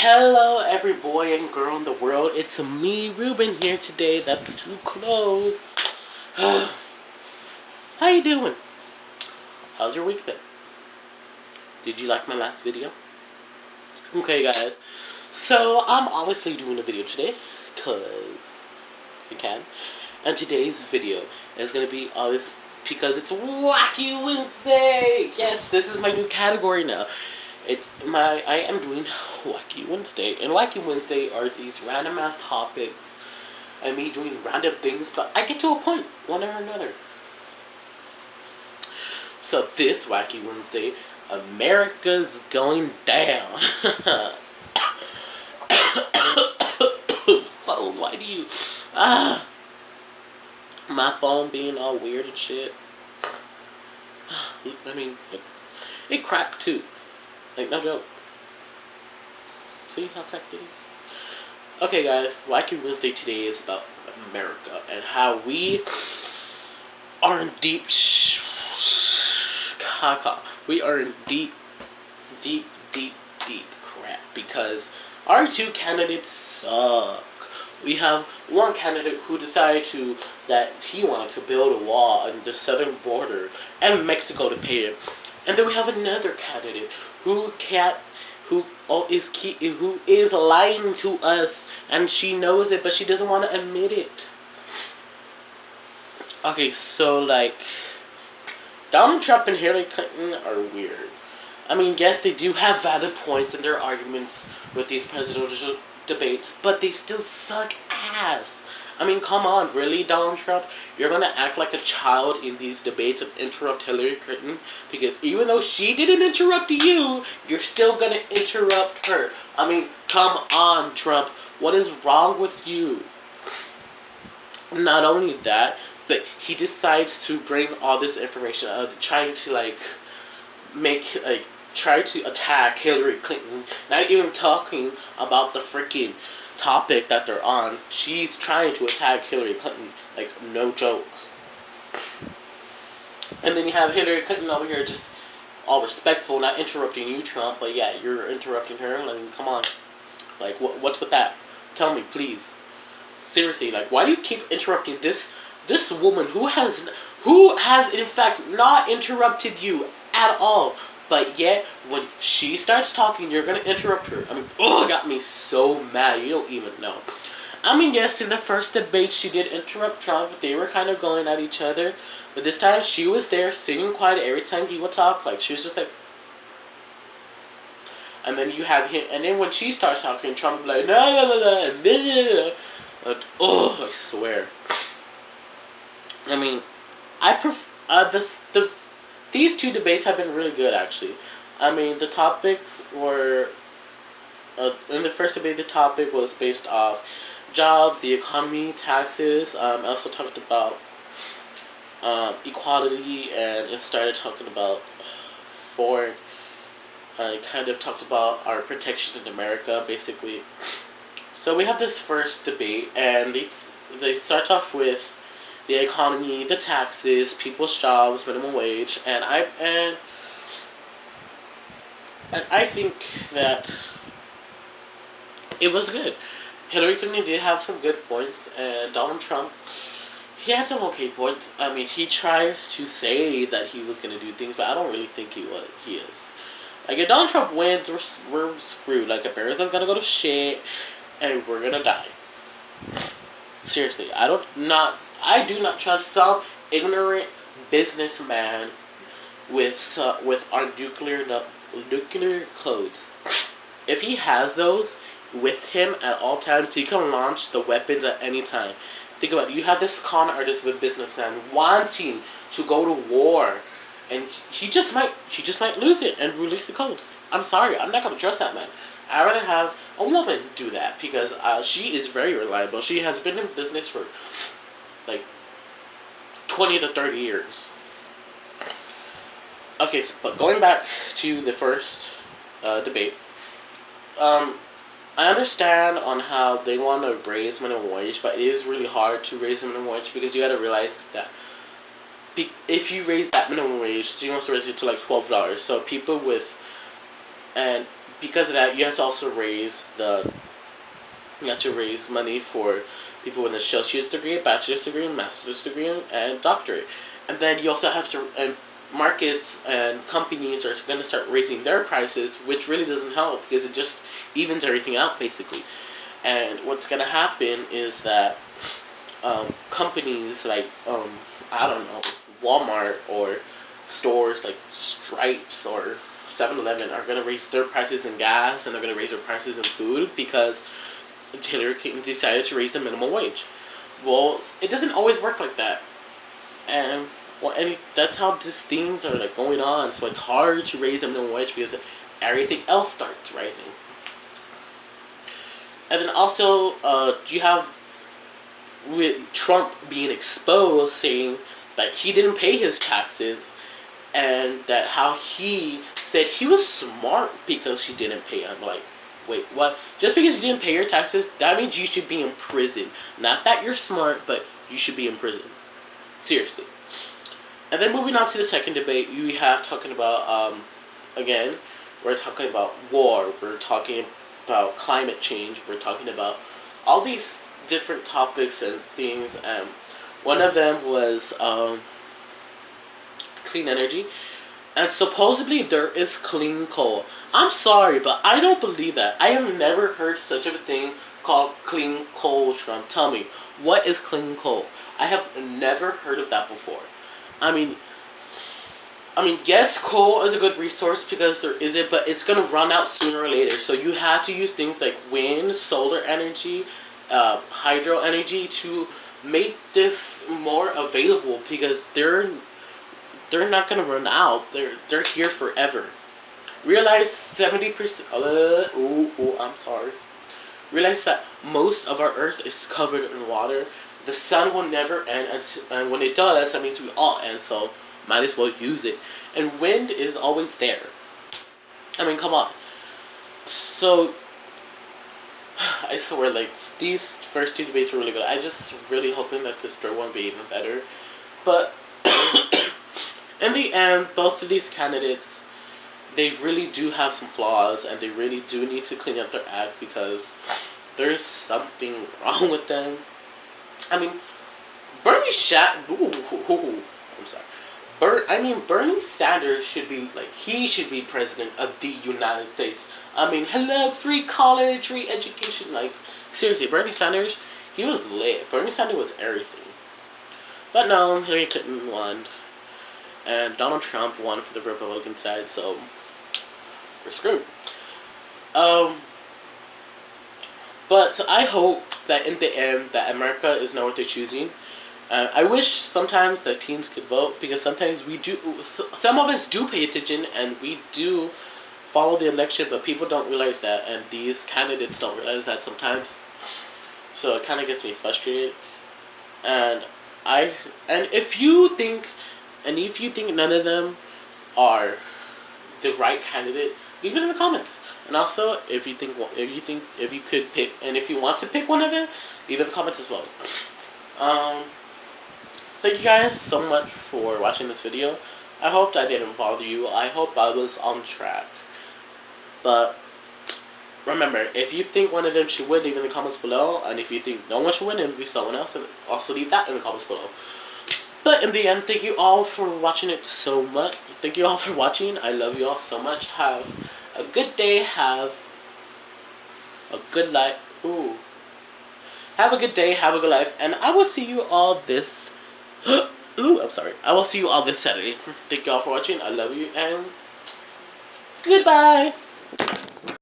Hello, every boy and girl in the world. It's me, Ruben, here today. That's too close. How you doing? How's your week been? Did you like my last video? Okay, guys. So, I'm obviously doing a video today, because I can. And today's video is going to be obvious because it's Wacky Wednesday! Yes, this is my new category now. I am doing Wacky Wednesday, and Wacky Wednesday are these random ass topics and me doing random things, but I get to a point, one or another. So this Wacky Wednesday, America's going down. Phone, why do you? My phone being all weird and shit. I mean, it cracked too. Like, no joke. See how cracked it is? Okay, guys, Wacky Wednesday today is about America and how we are in deep We are in deep crap because our two candidates suck. We have one candidate who decided that he wanted to build a wall on the southern border and Mexico to pay it. And then we have another candidate who is lying to us, and she knows it, but she doesn't want to admit it. Okay, so like, Donald Trump and Hillary Clinton are weird. I mean, yes, they do have valid points in their arguments with these presidential debates, but they still suck ass. I mean, come on, really, Donald Trump? You're gonna act like a child in these debates and interrupt Hillary Clinton? Because even though she didn't interrupt you, you're still gonna interrupt her. I mean, come on, Trump. What is wrong with you? Not only that, but he decides to bring all this information out, trying to, try to attack Hillary Clinton. Not even talking about the freaking topic that they're on. She's trying to attack Hillary Clinton, like, no joke. And then you have Hillary Clinton over here just all respectful, not interrupting you, Trump, but yeah, you're interrupting her. Like, come on. Like, what's with that? Tell me, please. Seriously, like, why do you keep interrupting this woman who has in fact not interrupted you at all? But yet, when she starts talking, you're going to interrupt her. I mean, it got me so mad. You don't even know. I mean, yes, in the first debate, she did interrupt Trump. They were kind of going at each other. But this time, she was there, sitting quiet every time he would talk. Like, she was just like... And then you have him... And then when she starts talking, Trump will be like... I swear. I mean, these two debates have been really good, actually. I mean, the topics were... in the first debate, the topic was based off jobs, the economy, taxes. I also talked about equality, and it started talking about foreign... I kind of talked about our protection in America, basically. So we have this first debate, and they start off with the economy, the taxes, people's jobs, minimum wage, and I think that it was good. Hillary Clinton did have some good points, and Donald Trump, he had some okay points. I mean, he tries to say that he was going to do things, but I don't really think he is. Like, if Donald Trump wins, we're screwed. Like, America's going to go to shit, and we're going to die. Seriously, I do not trust some ignorant businessman with our nuclear codes. If he has those with him at all times, he can launch the weapons at any time. Think about it. You have this con artist with businessman wanting to go to war, and he just might lose it and release the codes. I'm sorry, I'm not gonna trust that man. I'd rather have a woman do that because she is very reliable. She has been in business for like 20 to 30 years. Okay, so, but going back to the first debate, I understand on how they want to raise minimum wage, but it is really hard to raise minimum wage because you got to realize that if you raise that minimum wage, she wants to raise it to like $12. So people with because of that, you have to also raise money for people with an associate's degree, a bachelor's degree, a master's degree, and doctorate. And then you also have to, and markets and companies are going to start raising their prices, which really doesn't help because it just evens everything out basically. And what's going to happen is that companies like, I don't know, Walmart or stores like Stripes or 7-Eleven are going to raise their prices in gas, and they're going to raise their prices in food because Hillary Clinton decided to raise the minimum wage. Well, it doesn't always work like that. And that's how these things are like going on. So it's hard to raise the minimum wage because everything else starts rising. And then also, you have with Trump being exposed, saying that he didn't pay his taxes, and that how he said he was smart because he didn't pay. I'm like, wait, what? Just because you didn't pay your taxes, that means you should be in prison. Not that you're smart, but you should be in prison. Seriously. And then moving on to the second debate, you have talking about, again, we're talking about war, we're talking about climate change, we're talking about all these different topics and things. One of them was clean energy. And supposedly there is clean coal. I'm sorry, but I don't believe that. I have never heard such of a thing called clean coal, Trump. Tell me, what is clean coal? I have never heard of that before. I mean, yes, coal is a good resource because there is it, but it's gonna run out sooner or later. So you have to use things like wind, solar energy, hydro energy to make this more available because they're not gonna run out. They're here forever. Realize 70%. I'm sorry. Realize that most of our Earth is covered in water. The sun will never end, and when it does, that means we all end. So might as well use it. And wind is always there. I mean, come on. So I swear, like, these first two debates were really good. I just really hoping that this third one will be even better. But in the end, both of these candidates, they really do have some flaws, and they really do need to clean up their act because there's something wrong with them. I mean, I'm sorry. Bernie Sanders should be, like, he should be president of the United States. I mean, hello, free college, free education. Like, seriously, Bernie Sanders, he was lit. Bernie Sanders was everything. But no, Hillary Clinton won. And Donald Trump won for the Republican side, so we're screwed. But I hope that in the end that America is not what they're choosing. I wish sometimes that teens could vote because sometimes some of us do pay attention and we do follow the election, but people don't realize that, and these candidates don't realize that sometimes. So it kind of gets me frustrated. And if you think none of them are the right candidate, leave it in the comments. And also, if you could pick, and if you want to pick one of them, leave it in the comments as well. Thank you guys so much for watching this video. I hope that didn't bother you. I hope I was on track. But remember, if you think one of them should win, leave it in the comments below. And if you think no one should win, it will be someone else, and also leave that in the comments below. But in the end, thank you all for watching it so much. Thank you all for watching. I love you all so much. Have a good day. Have a good life. Have a good day. Have a good life. And I will see you all this... I'm sorry. I will see you all this Saturday. Thank you all for watching. I love you. And goodbye.